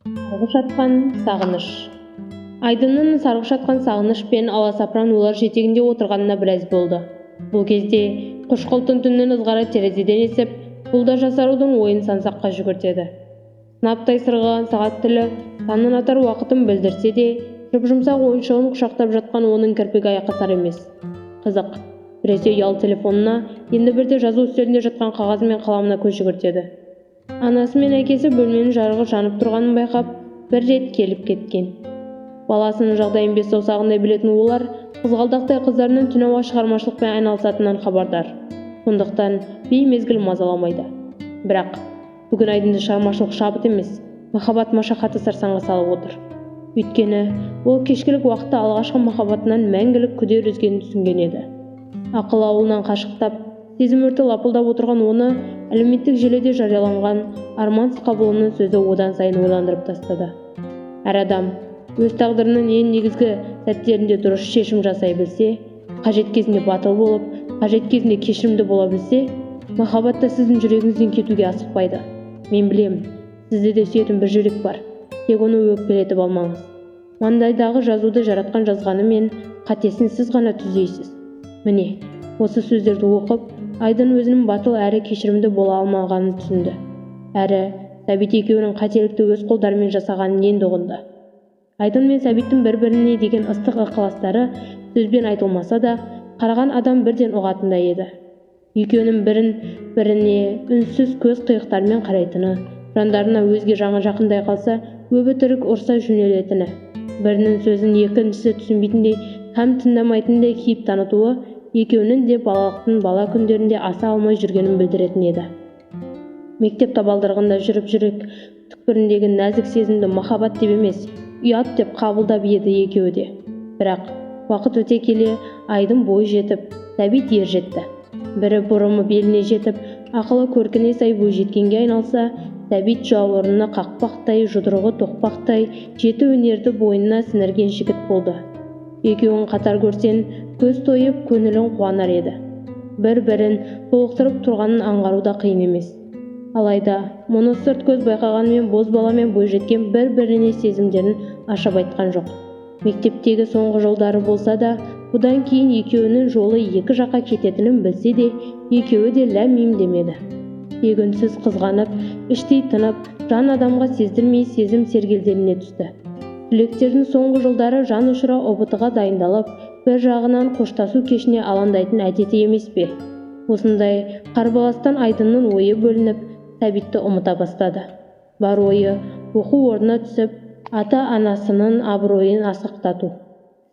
Сарғыш атқан сағыныш. Айдынның сарғыш атқан сағыныш пен аласапыран ойлар жетегінде отырғанына біраз болды. Бұл кезде құшқылтын түннің ызғары терезеден есіп, бұл да жасарудың ойын сансаққа жүгіртеді. Сынаптай сырғыған сағат тілі таңнан атар уақытын білдірсе де, жұп-жұмсақ ойыншығын құшақтап жатқан оның кірпігі айқасар емес. Қызық, біресе ұялы телефонына, енді бірде жазу үстелінде жатқан қағазы мен қаламына көз жүгіртеді. Анасы мен әкесі бөлменің жарығы жанып тұрғанын байқап, бір рет келіп кеткен. Баласының жағдайын бес саусағындай білетін олар, қызғалдақтай қыздарының түн ауа шығармашылықпен айналысатынынан хабардар. Сондықтан беймезгіл мазаламайды. Бірақ бүгін Айдынды шығармашылық шабыт емес, махаббат машақаты сарсаңға салып отыр. Өйткені ол кешкілік уақытта алғашқы махаббатынан мәңгілік күдер үзгенін түсінген еді. Ақыл ауылынан қашықтап, сезім өрті лапылдап отырған оны әлеуметтік желіде жарияланған Арман Сқабыловның сөзі одан сайын ойландырып тастады. Әр адам өз тағдырының ең негізгі сәттерінде дұрыс шешім жасай білсе, қажет кезінде батыл болып, қажет кезінде кешірімді бола білсе, махаббатта сіздің жүрегіңізден кетуге асықпайды. Мен білемін, сізде де сүйетін бір жүрек бар, тек оны өкпелетіп алмаңыз. Маңдайдағы жазуды жаратқан жазғанымен қатесін сіз ғана түзейсіз. Міне, осы сөздерді оқып, Айдын өзінің батыл әрі кешірімді бола алмағанын түсінді. Әрі Сәбит екеуінің қателікті өз қолдарымен жасағанын енді ұғынды. Айдын мен Сәбиттің бір-біріне деген ыстық ықыластары сөзбен айтылмаса да, қараған адам бірден ұғатындай еді. Екеуінің біріне үнсіз көз қиықтарымен қарайтыны, жандарына өзге жаңа жақындай қалса, өбі-түрік ұрса жөнелетіні, бірінің сөзін екіншісі түсінбейтіндей, һәм тыңдамайтындай кейіп танытуы екеуінің де балалықтың бала күндерінде аса алмай жүргенін білдіретін еді. Мектеп табалдырығында жүріп жүрек түкпіріндегі нәзік сезімді махаббат деп емес, ұят деп қабылдап еді екеуі де. Бірақ уақыт өте келе Айдын бой жетіп, Сәбит ер жетті. Бірі бұрымы беліне жетіп, ақылы көркіне сай бой жеткенге айналса, Сәбит жауырыны қақпақтай, жұдырығы тоқпақтай, жеті өнерді бойына сіңірген жігіт болды. Екеуін қатар көрсең, көз тойып, көңілін қуанар еді. Бір-бірін толықтырып тұрғанын аңғаруда қиын емес. Алайда, мұны сырт көз байқағанмен бозбаламен бой жеткен бір-біріне сезімдерін ашып айтқан жоқ. Мектептегі соңғы жылдары болса да, бұдан кейін екеуінің жолы екі жаққа кететінін білсе де, екеуі де ләм-мим демеді. Тек үнсіз қызғанып, іштей тынып, жан адамға сездірмей сезім сергелденіне түсті. Түлектердің соңғы жылдары жан ұшыра ұбт-ға дайындалып, бір жағынан қоштасу кешіне алаңдайтын әдеті емес пе? Осындай қарбаластан Айдынның ойы бөлініп, Сәбитті ұмыта бастады. Бар ойы оқу орнына түсіп, ата-анасының абыройын асқақтату.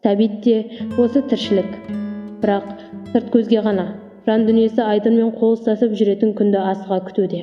Сәбит те осы тіршілік. Бірақ сырт көзге ғана, жан дүниесі Айдынмен қол ұстасып жүретін күнді асыға күтуде.